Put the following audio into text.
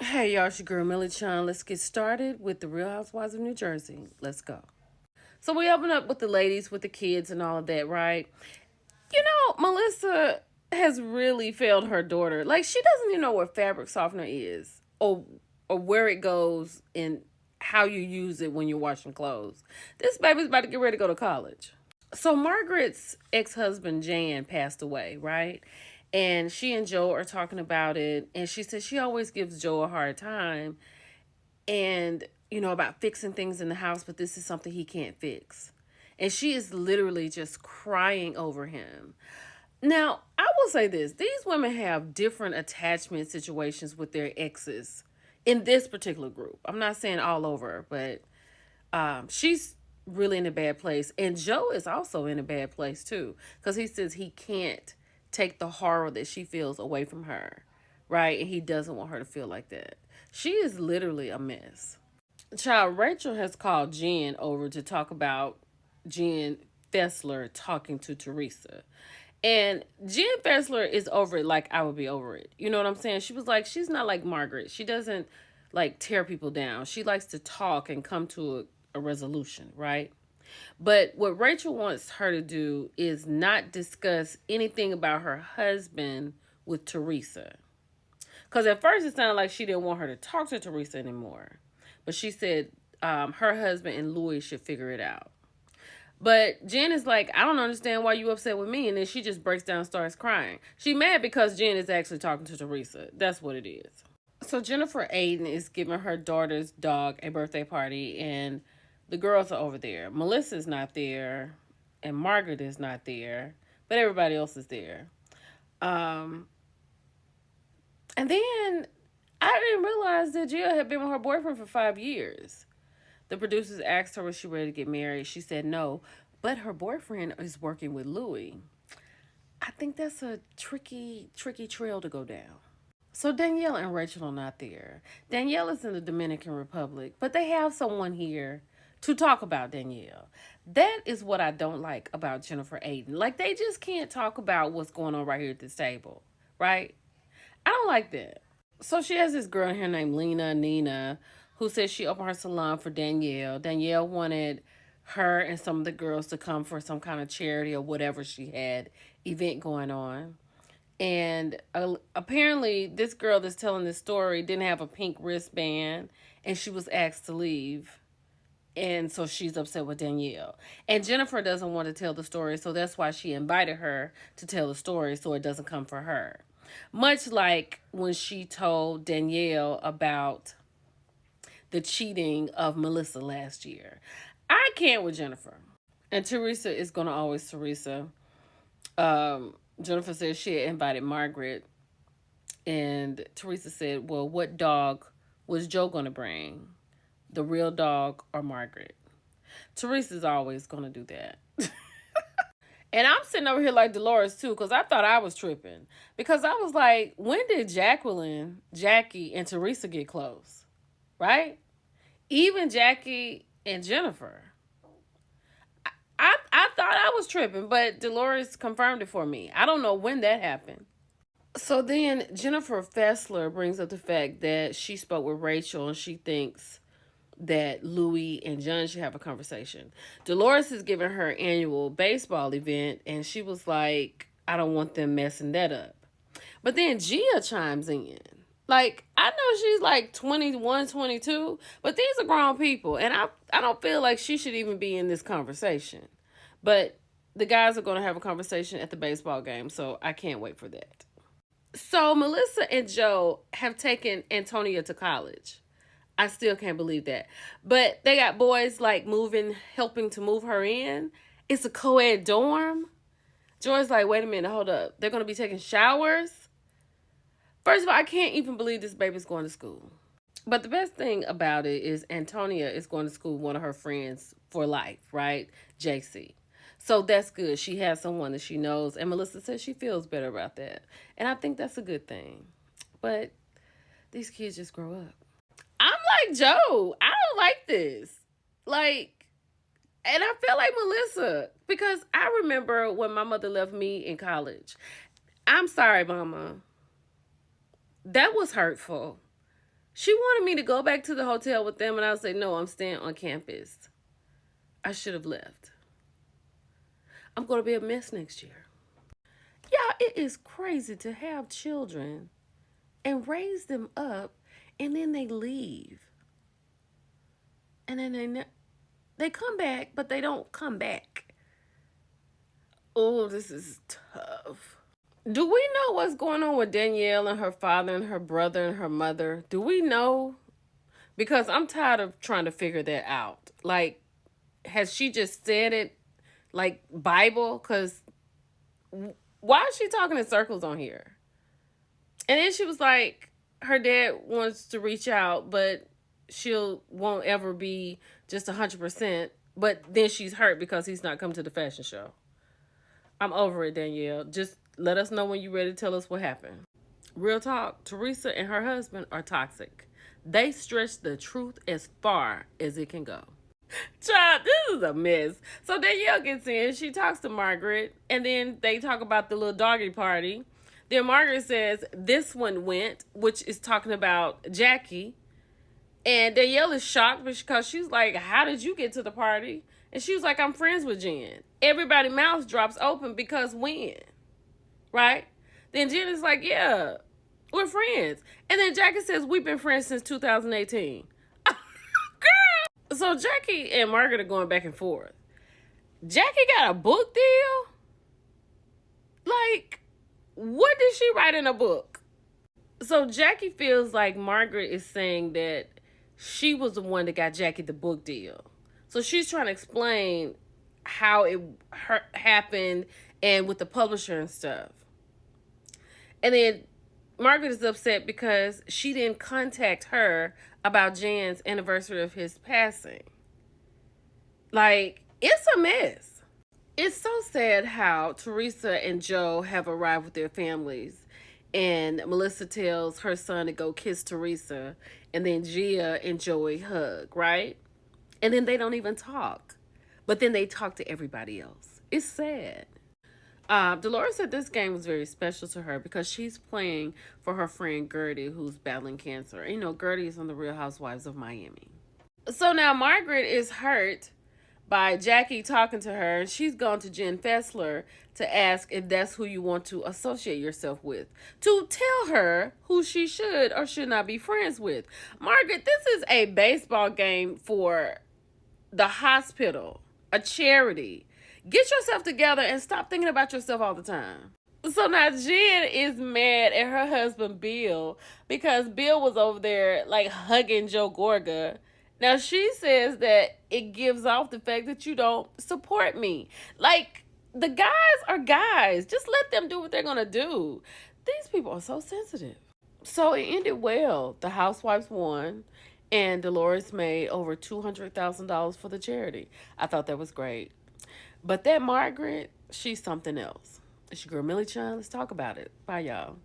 Hey y'all, it's your girl Millie Chan. Let's get started with the Real Housewives of New Jersey. Let's go. So we open up with the ladies, with the kids and all of that, right? You know, Melissa has really failed her daughter. Like she doesn't even know what fabric softener is or where it goes and how you use it when you're washing clothes. This baby's about to get ready to go to college. So Margaret's ex-husband Jan passed away, right? And she and Joe are talking about it, and she says she always gives Joe a hard time and about fixing things in the house, but this is something he can't fix. And she is literally just crying over him. Now, I will say this, these women have different attachment situations with their exes in this particular group. I'm not saying all over, but she's really in a bad place. And Joe is also in a bad place too, because he says he can't take the horror that she feels away from her, right? And he doesn't want her to feel like that. She is literally a mess. Child, Rachel has called Jen over to talk about Jen Fessler talking to Teresa. And Jen Fessler is over it like I would be over it. You know what I'm saying? She was like, she's not like Margaret. She doesn't like tear people down. She likes to talk and come to a resolution, right? But what Rachel wants her to do is not discuss anything about her husband with Teresa. Because at first it sounded like she didn't want her to talk to Teresa anymore. But she said her husband and Louis should figure it out. But Jen is like, I don't understand why you upset with me. And then she just breaks down and starts crying. She mad because Jen is actually talking to Teresa. That's what it is. So Jennifer Aiden is giving her daughter's dog a birthday party. And the girls are over there. Melissa's not there. And Margaret is not there. But everybody else is there. And then I didn't realize that Jill had been with her boyfriend for 5 years. The producers asked her was she ready to get married. She said no, but her boyfriend is working with Louis. I think that's a tricky trail to go down. So Danielle and Rachel are not there. Danielle is in the Dominican Republic, but they have someone here to talk about Danielle. That is what I don't like about Jennifer Aiden. Like, they just can't talk about what's going on right here at this table, right? I don't like that. So she has this girl here named Nina, who says she opened her salon for Danielle. Danielle wanted her and some of the girls to come for some kind of charity or whatever she had event going on. And apparently this girl that's telling this story didn't have a pink wristband, and she was asked to leave. And so she's upset with Danielle. And Jennifer doesn't want to tell the story, so that's why she invited her to tell the story so it doesn't come for her. Much like when she told Danielle about the cheating of Melissa last year. I can't with Jennifer. And Teresa is going to always Teresa. Jennifer said she had invited Margaret. And Teresa said, well, what dog was Joe going to bring? The real dog or Margaret? Teresa's always going to do that. And I'm sitting over here like Dolores too, because I thought I was tripping. Because I was like, when did Jackie, and Teresa get close? Right? Even Jackie and Jennifer. I thought I was tripping, but Dolores confirmed it for me. I don't know when that happened. So then Jennifer Fessler brings up the fact that she spoke with Rachel and she thinks that Louis and John should have a conversation. Dolores is giving her annual baseball event, and she was like, I don't want them messing that up. But then Gia chimes in. Like, I know she's like 21, 22, but these are grown people, and I don't feel like she should even be in this conversation. But the guys are going to have a conversation at the baseball game, so I can't wait for that. So Melissa and Joe have taken Antonia to college. I still can't believe that. But they got boys like helping to move her in. It's a co-ed dorm. Joy's like, wait a minute, hold up. They're going to be taking showers? First of all, I can't even believe this baby's going to school. But the best thing about it is Antonia is going to school with one of her friends for life, right? JC. So that's good. She has someone that she knows. And Melissa says she feels better about that. And I think that's a good thing. But these kids just grow up. I'm like, Joe, I don't like this. Like, and I feel like Melissa, because I remember when my mother left me in college. I'm sorry, Mama. That was hurtful. She wanted me to go back to the hotel with them, and I was like, no, I'm staying on campus. I should have left. I'm going to be a mess next year. Yeah, it is crazy to have children and raise them up, and then they leave. And then they come back, but they don't come back. Oh, this is tough. Do we know what's going on with Danielle and her father and her brother and her mother? Do we know? Because I'm tired of trying to figure that out. Like, has she just said it like Bible? Because why is she talking in circles on here? And then she was like, her dad wants to reach out, but she'll won't ever be just 100%. But then she's hurt because he's not come to the fashion show. I'm over it, Danielle. Just let us know when you're ready to tell us what happened. Real talk, Teresa and her husband are toxic. They stretch the truth as far as it can go. Child, this is a mess. So Danielle gets in, she talks to Margaret, and then they talk about the little doggy party. Then Margaret says, this one went, which is talking about Jackie. And Danielle is shocked because she's like, how did you get to the party? And she was like, I'm friends with Jen. Everybody's mouth drops open because when? Right? Then Jen is like, yeah, we're friends. And then Jackie says, we've been friends since 2018. Girl! So Jackie and Margaret are going back and forth. Jackie got a book deal? Like, what did she write in a book? So Jackie feels like Margaret is saying that she was the one that got Jackie the book deal. So she's trying to explain how it happened and with the publisher and stuff. And then Margaret is upset because she didn't contact her about Jan's anniversary of his passing. Like, it's a mess. It's so sad how Teresa and Joe have arrived with their families. And Melissa tells her son to go kiss Teresa. And then Gia and Joey hug, right? And then they don't even talk. But then they talk to everybody else. It's sad. Dolores said this game was very special to her because she's playing for her friend Gertie, who's battling cancer. You know, Gertie is on the Real Housewives of Miami. So now Margaret is hurt by Jackie talking to her. She's gone to Jen Fessler to ask if that's who you want to associate yourself with, to tell her who she should or should not be friends with. Margaret, this is a baseball game for the hospital, a charity. Get yourself together and stop thinking about yourself all the time. So now Jen is mad at her husband Bill because Bill was over there like hugging Joe Gorga. Now she says that it gives off the fact that you don't support me. Like, the guys are guys. Just let them do what they're going to do. These people are so sensitive. So it ended well. The Housewives won. And Dolores made over $200,000 for the charity. I thought that was great. But that Margaret, she's something else. It's your girl Millie Chun. Let's talk about it. Bye, y'all.